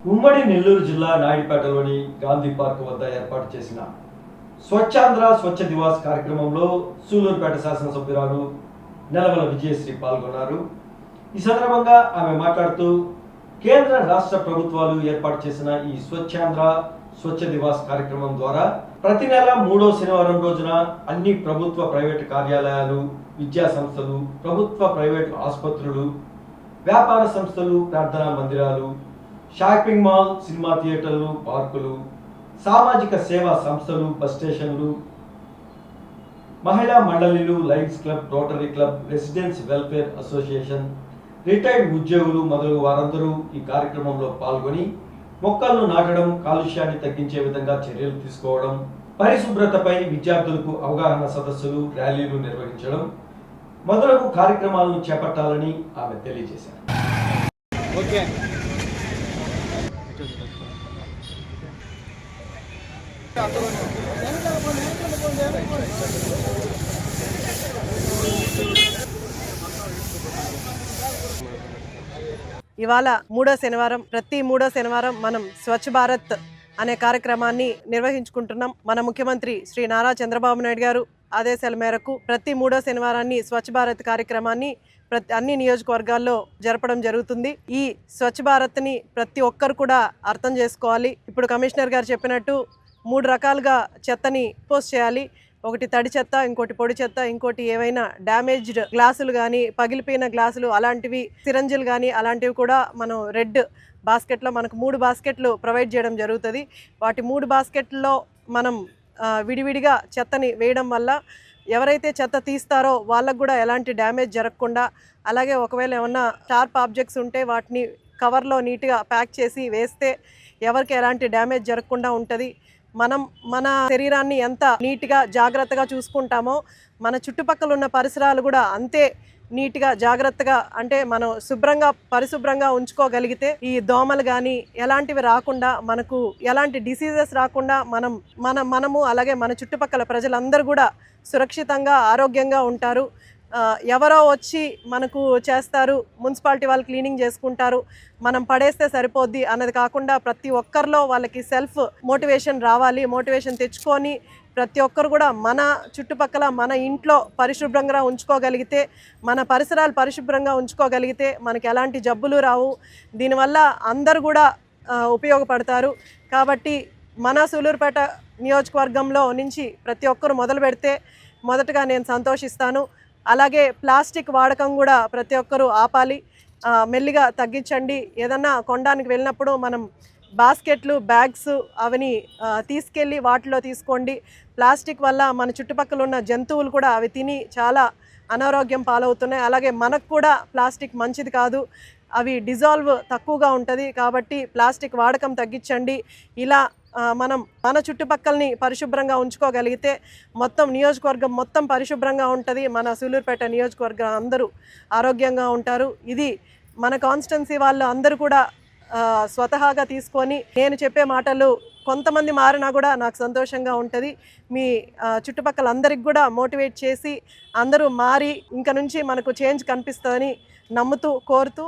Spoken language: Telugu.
ఉమ్మడి నెల్లూరు జిల్లా నాయుడుపేటలోని గాంధీ పార్క్ వద్ద ఏర్పాటు చేసిన స్వచ్ఛాంధ్ర స్వచ్ఛ దివాస్ కార్యక్రమంలో సూలూరుపేట శాసనసభ్యురాలు నెలవల విజయశ్రీ పాల్గొన్నారు. ఈ సందర్భంగా ఆమె మాట్లాడుతూ కేంద్ర రాష్ట్ర ప్రభుత్వాలు ఏర్పాటు చేసిన ఈ స్వచ్ఛాంధ్ర స్వచ్ఛ దివాస్ కార్యక్రమం ద్వారా ప్రతి నెల 3వ శనివారం రోజున అన్ని ప్రభుత్వ ప్రైవేటు కార్యాలయాలు, విద్యా సంస్థలు, ప్రభుత్వ ప్రైవేటు ఆసుపత్రులు, వ్యాపార సంస్థలు, ప్రార్థనా మందిరాలు, షాపింగ్ మాల్, సినిమా థియేటర్లు, పార్కులు, సామాజిక సేవా సంస్థలు, బస్ స్టేషన్లు, మహిళా మండలిలు, Lions Club, Rotary Club, residence welfare association, retired ఉద్యోగులు మొదలగు వారందరూ ఈ కార్యక్రమంలో పాల్గొని మొక్కలను నాటడం, కాలుష్యాన్ని తగ్గించే విధంగా చర్యలు తీసుకోవడం, పరిశుభ్రతపై విద్యార్థులకు అవగాహన సదస్సులు, ర్యాలీలు నిర్వహించడం మొదలగు కార్యక్రమాలను చేపట్టాలని ఆమె తెలియజేశారు. ఇవాళ 3వ శనివారం. ప్రతి 3వ శనివారం మనం స్వచ్ఛ భారత్ అనే కార్యక్రమాన్ని నిర్వహించుకుంటున్నాం. మన ముఖ్యమంత్రి శ్రీ నారా చంద్రబాబు నాయుడు గారు ఆదేశాల మేరకు ప్రతి 3వ శనివారాన్ని స్వచ్ఛ భారత్ కార్యక్రమాన్ని అన్ని నియోజకవర్గాల్లో జరపడం జరుగుతుంది. ఈ స్వచ్ఛ భారత్ని ప్రతి ఒక్కరు కూడా అర్థం చేసుకోవాలి. ఇప్పుడు కమిషనర్ గారు చెప్పినట్టు 3 రకాలుగా చెత్తని పోస్ట్ చేయాలి. ఒకటి తడి చెత్త, ఇంకోటి పొడి చెత్త, ఇంకోటి ఏవైనా డ్యామేజ్డ్ గ్లాసులు కానీ, పగిలిపోయిన గ్లాసులు అలాంటివి, సిరంజిలు కానీ అలాంటివి కూడా మనం రెడ్ బాస్కెట్లో మనకు 3 బాస్కెట్లు ప్రొవైడ్ చేయడం జరుగుతుంది. వాటి 3 బాస్కెట్లో మనం విడివిడిగా చెత్తని వేయడం వల్ల ఎవరైతే చెత్త తీస్తారో వాళ్ళకు కూడా ఎలాంటి డ్యామేజ్ జరగకుండా, అలాగే ఒకవేళ ఏమన్నా షార్ప్ ఆబ్జెక్ట్స్ ఉంటే వాటిని కవర్లో నీట్గా ప్యాక్ చేసి వేస్తే ఎవరికి ఎలాంటి డ్యామేజ్ జరగకుండా ఉంటుంది. మనం మన శరీరాన్ని ఎంత నీట్గా జాగ్రత్తగా చూసుకుంటామో మన చుట్టుపక్కల ఉన్న పరిసరాలు కూడా అంతే నీట్గా జాగ్రత్తగా, అంటే మనం పరిశుభ్రంగా ఉంచుకోగలిగితే ఈ దోమలు కానీ ఎలాంటివి రాకుండా, మనకు ఎలాంటి డిసీజెస్ రాకుండా మనము అలాగే మన చుట్టుపక్కల ప్రజలందరూ కూడా సురక్షితంగా ఆరోగ్యంగా ఉంటారు. ఎవరో వచ్చి మనకు చేస్తారు, మున్సిపాలిటీ వాళ్ళు క్లీనింగ్ చేసుకుంటారు, మనం పడేస్తే సరిపోద్ది అన్నది కాకుండా ప్రతి ఒక్కరిలో వాళ్ళకి సెల్ఫ్ మోటివేషన్ రావాలి. మోటివేషన్ తెచ్చుకొని ప్రతి ఒక్కరు కూడా మన చుట్టుపక్కల మన ఇంట్లో పరిశుభ్రంగా ఉంచుకోగలిగితే, మన పరిసరాలు పరిశుభ్రంగా ఉంచుకోగలిగితే మనకి ఎలాంటి జబ్బులు రావు. దీనివల్ల అందరూ కూడా ఉపయోగపడతారు. కాబట్టి మన సూలూరుపేట నియోజకవర్గంలో నుంచి ప్రతి ఒక్కరు మొదలు పెడితే మొదటగా నేను సంతోషిస్తాను. అలాగే ప్లాస్టిక్ వాడకం కూడా ప్రతి ఒక్కరూ ఆపాలి, మెల్లిగా తగ్గించండి. ఏదన్నా కొనడానికి వెళ్ళినప్పుడు మనం బాస్కెట్లు, బ్యాగ్స్ అవన్నీ తీసుకెళ్ళి వాటిలో తీసుకోండి. ప్లాస్టిక్ వల్ల మన చుట్టుపక్కల ఉన్న జంతువులు కూడా అవి తిని చాలా అనారోగ్యం పాలవుతున్నాయి. అలాగే మనకు కూడా ప్లాస్టిక్ మంచిది కాదు, అవి డిజాల్వ్ తక్కువగా ఉంటుంది. కాబట్టి ప్లాస్టిక్ వాడకం తగ్గించండి. ఇలా మనం మన చుట్టుపక్కలని పరిశుభ్రంగా ఉంచుకోగలిగితే మొత్తం నియోజకవర్గం మొత్తం పరిశుభ్రంగా ఉంటుంది. మన సూలూరుపేట నియోజకవర్గం అందరూ ఆరోగ్యంగా ఉంటారు. ఇది మన కాన్స్టిట్యున్సీ వాళ్ళు అందరూ కూడా స్వతహాగా తీసుకొని, నేను చెప్పే మాటలు కొంతమంది మారినా కూడా నాకు సంతోషంగా ఉంటుంది. మీ చుట్టుపక్కల అందరికి కూడా మోటివేట్ చేసి అందరూ మారి ఇంక నుంచి మనకు చేంజ్ కనిపిస్తుందని నమ్ముతూ, కోరుతూ